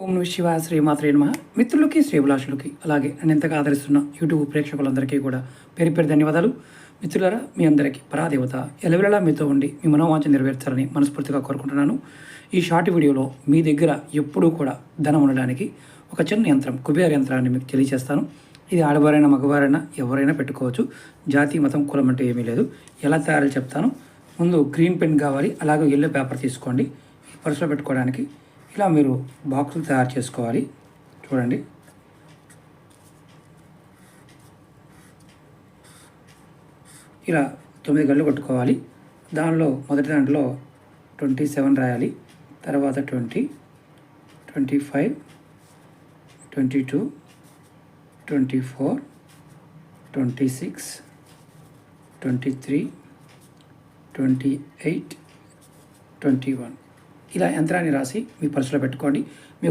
ఓం నమః శివాయ శ్రీమాత్రే నమః. మిత్రులకి శ్రేభిలాషులకి అలాగే నన్ను ఎంతగా ఆదరిస్తున్న యూట్యూబ్ ప్రేక్షకులందరికీ కూడా పేరు పేరు ధన్యవాదాలు. మిత్రులారా, మీ అందరికీ పరాదేవత ఎలవెలలా మీతో ఉండి మీ మనోవాంఛ నెరవేర్చాలని మనస్ఫూర్తిగా కోరుకుంటున్నాను. ఈ షార్ట్ వీడియోలో మీ దగ్గర ఎప్పుడూ కూడా ధనం ఉండడానికి ఒక చిన్న యంత్రం, కుబేర యంత్రాన్ని మీకు తెలియజేస్తాను. ఇది ఆడవారైనా మగవారైనా ఎవరైనా పెట్టుకోవచ్చు. జాతి మతం కులం అంటే ఏమీ లేదు. ఎలా తయారు చెప్తాను. ముందు గ్రీన్ పెన్ కావాలి, అలాగే ఎల్లో పేపర్ తీసుకోండి. పర్సులో పెట్టుకోవడానికి ఇలా మీరు బాక్సులు తయారు చేసుకోవాలి. చూడండి, ఇలా 9 గళ్ళు కొట్టుకోవాలి. దానిలో మొదటి దాంట్లో 27 రాయాలి, తర్వాత 20, 25, 22, 24, 26, 23, 28, 21 ఇలా యంత్రాన్ని రాసి మీ పర్సులో పెట్టుకోండి. మీ